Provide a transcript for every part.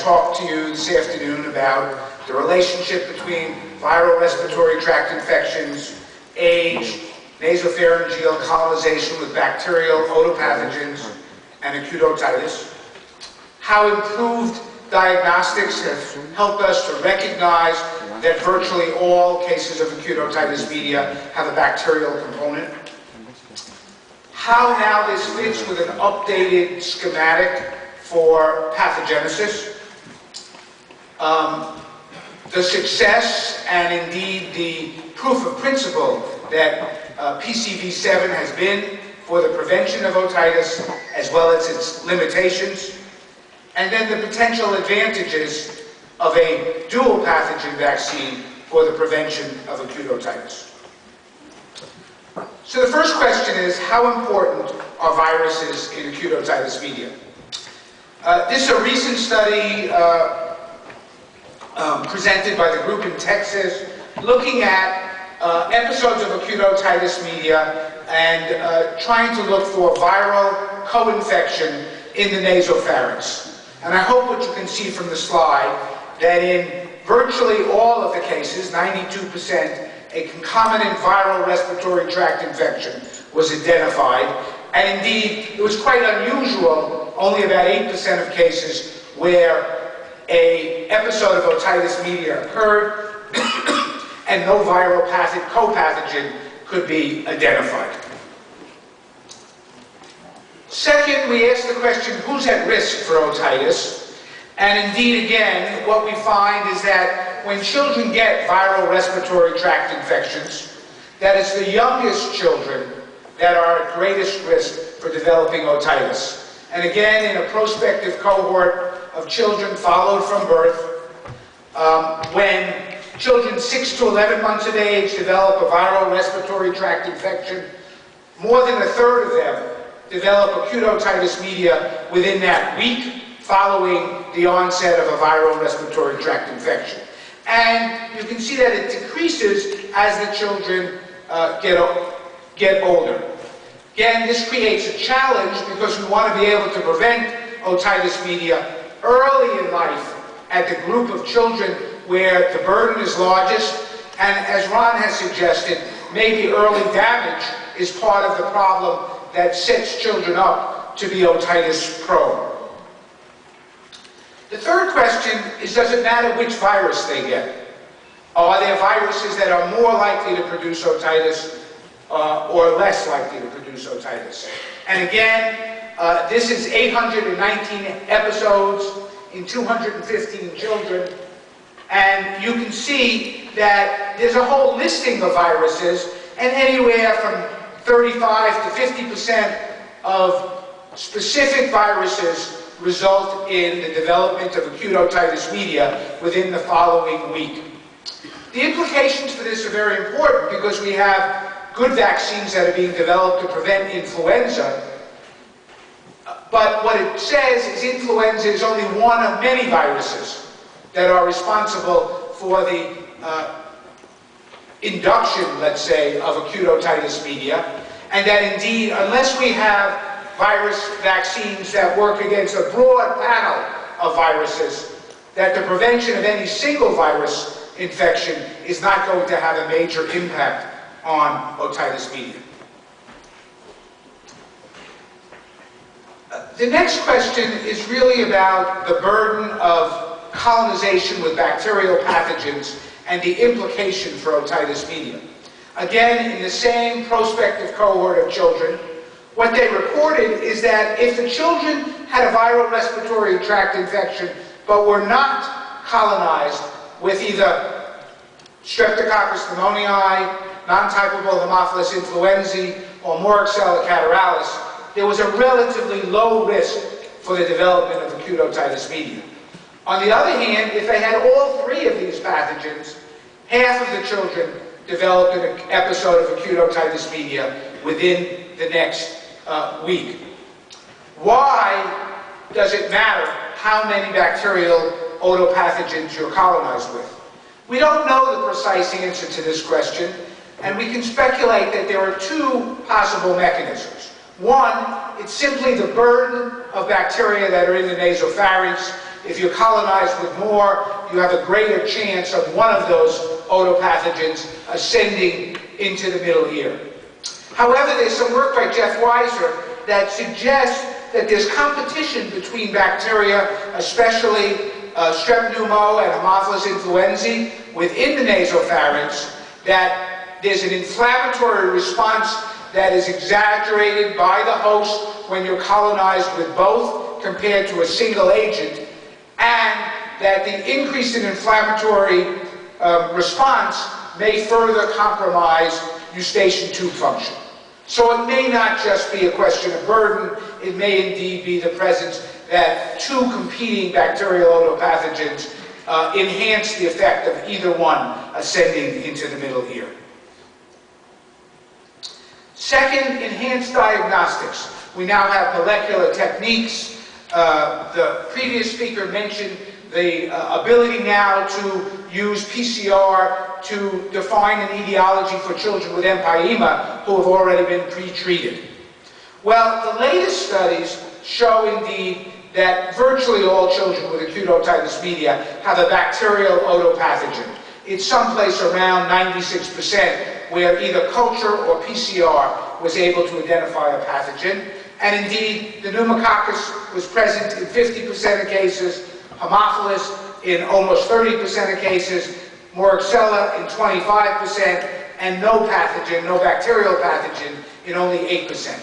talk to you this afternoon about the relationship between viral respiratory tract infections, age, nasopharyngeal colonization with bacterial otopathogens, and acute otitis, how improved diagnostics have helped us to recognize that virtually all cases of acute otitis media have a bacterial component, how now this fits with an updated schematic for pathogenesis, the success and indeed the proof of principle that PCV7 has been for the prevention of otitis as well as its limitations, and then the potential advantages of a dual pathogen vaccine for the prevention of acute otitis. So the first question is, how important are viruses in acute otitis media? This is a recent study presented by the group in Texas looking at episodes of acute otitis media and trying to look for viral co-infection in the nasopharynx. And I hope what you can see from the slide that in virtually all of the cases, 92%, a concomitant viral respiratory tract infection was identified. And indeed, it was quite unusual, only about 8% of cases where an episode of otitis media occurred and no viral co-pathogen could be identified. Second, we ask the question, who's at risk for otitis? And indeed, again, what we find is that when children get viral respiratory tract infections, that it's the youngest children that are at greatest risk for developing otitis. And again, in a prospective cohort of children followed from birth, when children 6 to 11 months of age develop a viral respiratory tract infection, more than a third of them develop acute otitis media within that week following the onset of a viral respiratory tract infection. And you can see that it decreases as the children get older. Again, this creates a challenge because we want to be able to prevent otitis media early in life at the group of children where the burden is largest, and as Ron has suggested, maybe early damage is part of the problem that sets children up to be otitis prone. The third question is, does it matter which virus they get? Are there viruses that are more likely to produce otitis or less likely to produce otitis? And again, this is 819 episodes in 215 children, and you can see that there's a whole listing of viruses, and anywhere from 35 to 50% of specific viruses result in the development of acute otitis media within the following week. The implications for this are very important because we have good vaccines that are being developed to prevent influenza, but what it says is influenza is only one of many viruses that are responsible for the induction, let's say, of acute otitis media, and that indeed, unless we have virus vaccines that work against a broad panel of viruses, that the prevention of any single virus infection is not going to have a major impact on otitis media. The next question is really about the burden of colonization with bacterial pathogens and the implication for otitis media. Again, in the same prospective cohort of children, what they reported is that if the children had a viral respiratory tract infection but were not colonized with either Streptococcus pneumoniae, non-typable Haemophilus influenzae, or Moraxella catarrhalis, there was a relatively low risk for the development of acute otitis media. On the other hand, if they had all three of these pathogens, half of the children developed an episode of acute otitis media within the next week. Why does it matter how many bacterial otopathogens you're colonized with? We don't know the precise answer to this question, and we can speculate that there are two possible mechanisms. One, it's simply the burden of bacteria that are in the nasopharynx if you're colonized with more, you have a greater chance of one of those otopathogens ascending into the middle ear. However, there's some work by Jeff Weiser that suggests that there's competition between bacteria, especially strep pneumo and Haemophilus influenzae within the nasopharynx, that there's an inflammatory response that is exaggerated by the host when you're colonized with both compared to a single agent, and that the increase in inflammatory response may further compromise eustachian tube function. So it may not just be a question of burden, it may indeed be the presence that two competing bacterial otopathogens enhance the effect of either one ascending into the middle ear. Second, enhanced diagnostics. We now have molecular techniques. The previous speaker mentioned the ability now to use PCR to define an etiology for children with empyema who have already been pre-treated. Well, the latest studies show indeed that virtually all children with acute otitis media have a bacterial otopathogen. It's someplace around 96% where either culture or PCR was able to identify a pathogen. And indeed, the pneumococcus was present in 50% of cases, Haemophilus in almost 30% of cases, Moraxella in 25%, and no pathogen, no bacterial pathogen, in only 8%.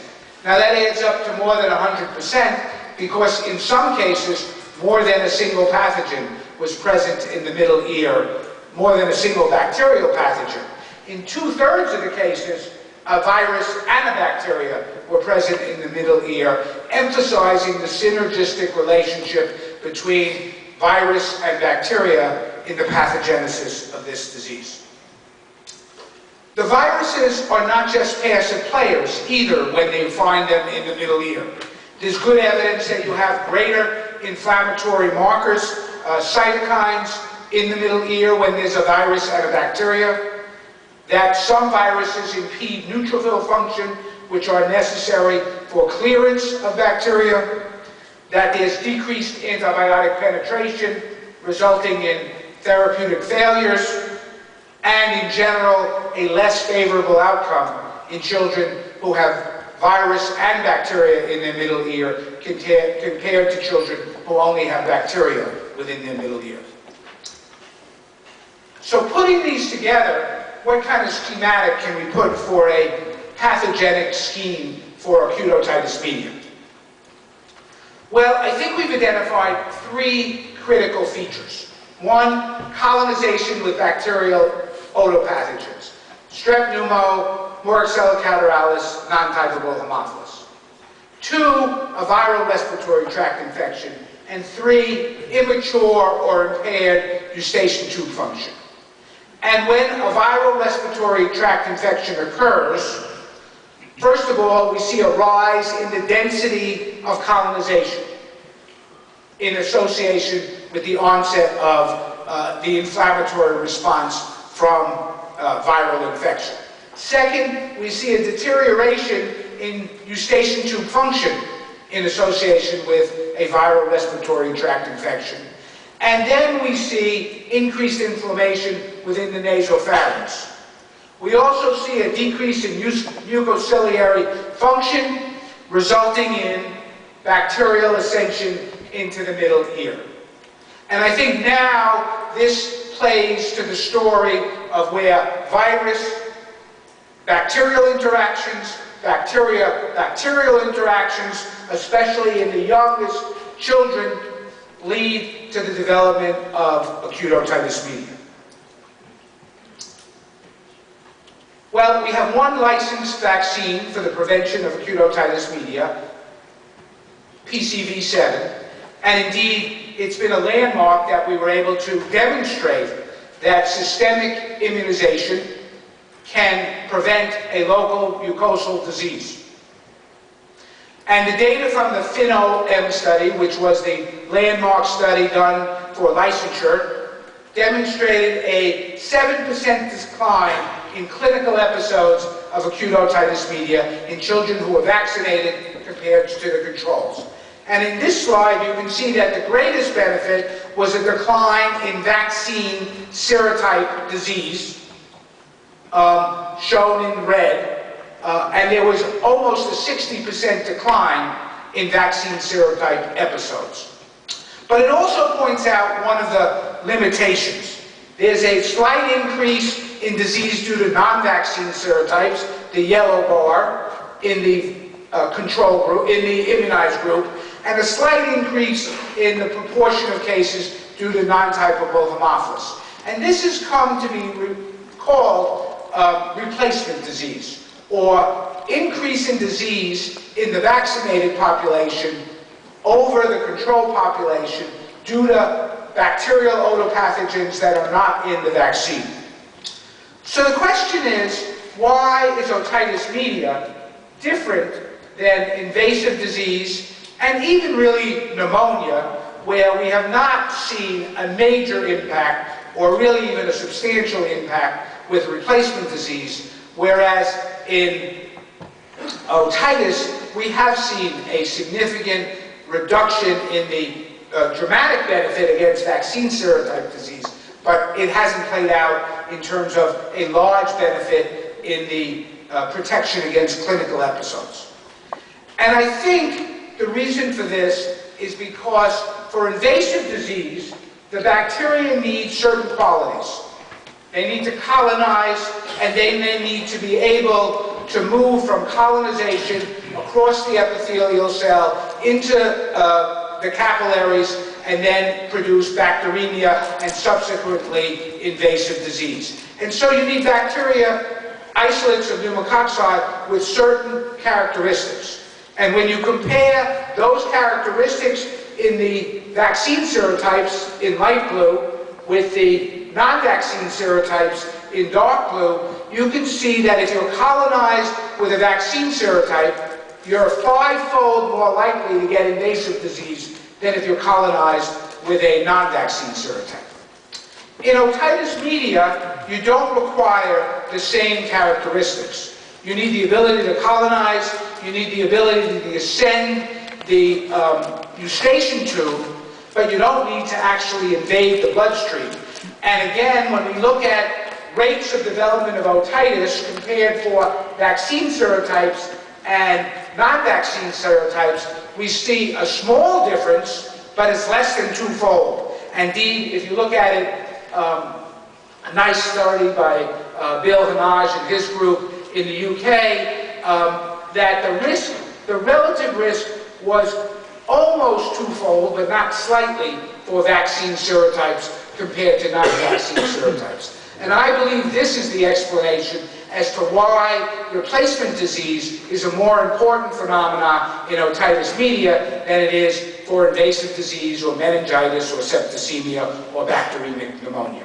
Now that adds up to more than 100%, because in some cases, more than a single pathogen was present in the middle ear, more than a single bacterial pathogen. In 2/3 of the cases, a virus and a bacteria were present in the middle ear, emphasizing the synergistic relationship between virus and bacteria in the pathogenesis of this disease. The viruses are not just passive players either when they find them in the middle ear. There's good evidence that you have greater inflammatory markers, cytokines in the middle ear when there's a virus and a bacteria, that some viruses impede neutrophil function, which are necessary for clearance of bacteria, that there's decreased antibiotic penetration, resulting in therapeutic failures, and in general, a less favorable outcome in children who have virus and bacteria in their middle ear compared to children who only have bacteria within their middle ear. So putting these together, what kind of schematic can we put for a pathogenic scheme for acute otitis media? Well, I think we've identified three critical features. One, colonization with bacterial otopathogens. Strep pneumo, Moraxella catarrhalis, non-typable Haemophilus. Two, a viral respiratory tract infection. And three, immature or impaired eustachian tube function. And when a viral respiratory tract infection occurs, first of all, we see a rise in the density of colonization in association with the onset of the inflammatory response from viral infection. Second, we see a deterioration in eustachian tube function in association with a viral respiratory tract infection. And then we see increased inflammation within the nasopharynx. We also see a decrease in mucociliary function, resulting in bacterial ascension into the middle ear. And I think now this plays to the story of where virus, bacterial interactions, bacterial interactions, especially in the youngest children, lead to the development of acute otitis media. Well, we have one licensed vaccine for the prevention of acute otitis media, PCV7, and indeed it's been a landmark that we were able to demonstrate that systemic immunization can prevent a local mucosal disease. And the data from the FINO-M study, which was the landmark study done for licensure, demonstrated a 7% decline in clinical episodes of acute otitis media in children who were vaccinated compared to the controls. And in this slide, you can see that the greatest benefit was a decline in vaccine serotype disease, shown in red, and there was almost a 60% decline in vaccine serotype episodes. But it also points out one of the limitations. There's a slight increase in disease due to non-vaccine serotypes, the yellow bar, in the control group, in the immunized group, and a slight increase in the proportion of cases due to non-typable Haemophilus. And this has come to be called replacement disease, or increase in disease in the vaccinated population over the control population due to bacterial otopathogens that are not in the vaccine. So the question is, why is otitis media different than invasive disease and even really pneumonia, where we have not seen a major impact or really even a substantial impact with replacement disease, whereas in otitis we have seen a significant reduction in the dramatic benefit against vaccine serotype disease, but it hasn't played out in terms of a large benefit in the protection against clinical episodes. And I think the reason for this is because for invasive disease, the bacteria need certain qualities. They need to colonize, and then they need to be able to move from colonization across the epithelial cell into the capillaries and then produce bacteremia and subsequently invasive disease. And so you need bacteria, isolates of pneumococci, with certain characteristics. And when you compare those characteristics in the vaccine serotypes in light blue with the non-vaccine serotypes in dark blue, you can see that if you're colonized with a vaccine serotype, you're 5-fold more likely to get invasive disease than if you're colonized with a non-vaccine serotype. In otitis media, you don't require the same characteristics. You need the ability to colonize, you need the ability to ascend the eustachian tube, but you don't need to actually invade the bloodstream. And again, when we look at rates of development of otitis compared for vaccine serotypes and non-vaccine serotypes, we see a small difference, but it's less than 2-fold. Indeed, if you look at it, a nice study by Bill Hanage and his group in the UK, that the relative risk was almost 2-fold, but not slightly, for vaccine serotypes compared to non-vaccine serotypes. And I believe this is the explanation as to why replacement disease is a more important phenomenon in otitis media than it is for invasive disease or meningitis or septicemia or bacteremic pneumonia.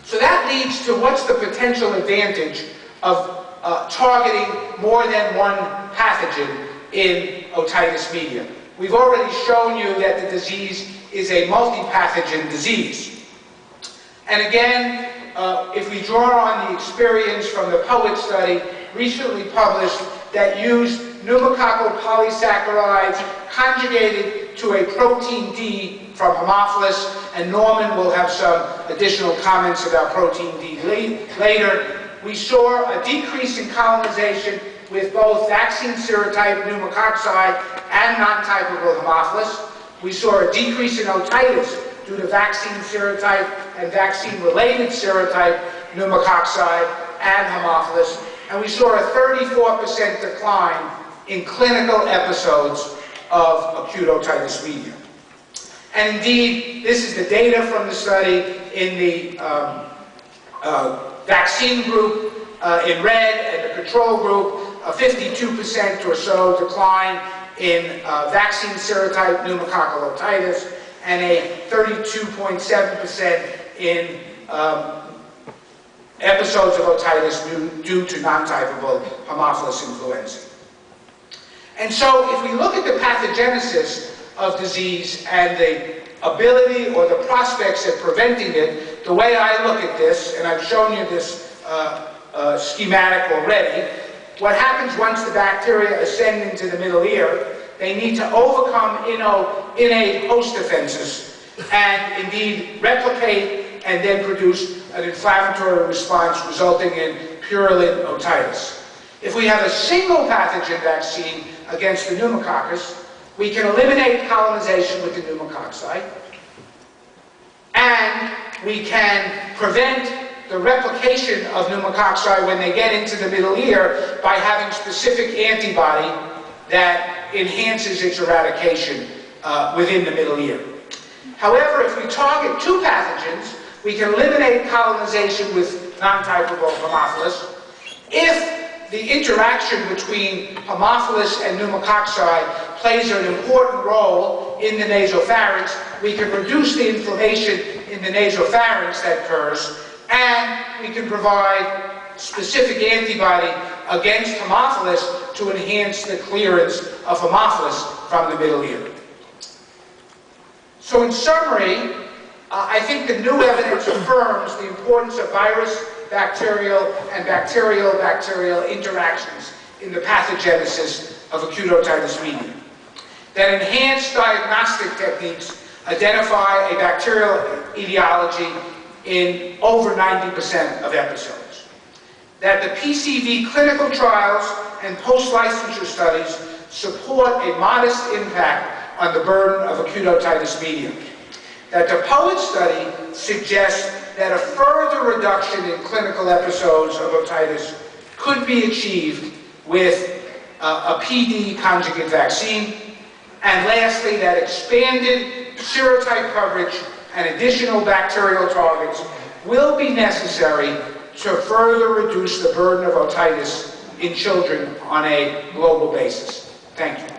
So that leads to what's the potential advantage of targeting more than one pathogen in otitis media. We've already shown you that the disease is a multi-pathogen disease. And again, if we draw on the experience from the POET study recently published that used pneumococcal polysaccharides conjugated to a protein D from Haemophilus, and Norman will have some additional comments about protein D later, we saw a decrease in colonization with both vaccine serotype pneumococci and non-typable Haemophilus. We saw a decrease in otitis due to vaccine serotype and vaccine-related serotype pneumococci and Haemophilus. And we saw a 34% decline in clinical episodes of acute otitis media. And indeed, this is the data from the study in the vaccine group in red and the control group, a 52% or so decline in vaccine serotype pneumococcal otitis, and a 32.7% in episodes of otitis due to non-typable Haemophilus influenzae. And so if we look at the pathogenesis of disease and the ability or the prospects of preventing it, the way I look at this, and I've shown you this schematic already, what happens once the bacteria ascend into the middle ear they need to overcome innate host defenses and indeed replicate and then produce an inflammatory response resulting in purulent otitis. If we have a single pathogen vaccine against the pneumococcus, we can eliminate colonization with the pneumococci, and we can prevent the replication of pneumococci when they get into the middle ear by having specific antibody that enhances its eradication within the middle ear. However, if we target two pathogens, we can eliminate colonization with non-typable Haemophilus. If the interaction between Haemophilus and pneumococci plays an important role in the nasopharynx, we can reduce the inflammation in the nasopharynx that occurs, and we can provide specific antibody against Haemophilus to enhance the clearance of Haemophilus from the middle ear. So in summary, I think the new evidence affirms the importance of virus, bacterial, and bacterial-bacterial interactions in the pathogenesis of acute otitis media. That enhanced diagnostic techniques identify a bacterial etiology in over 90% of episodes. That the PCV clinical trials and post-licensure studies support a modest impact on the burden of acute otitis media. That the POET study suggests that a further reduction in clinical episodes of otitis could be achieved with a PD conjugate vaccine. And lastly, that expanded serotype coverage and additional bacterial targets will be necessary to further reduce the burden of otitis in children on a global basis. Thank you.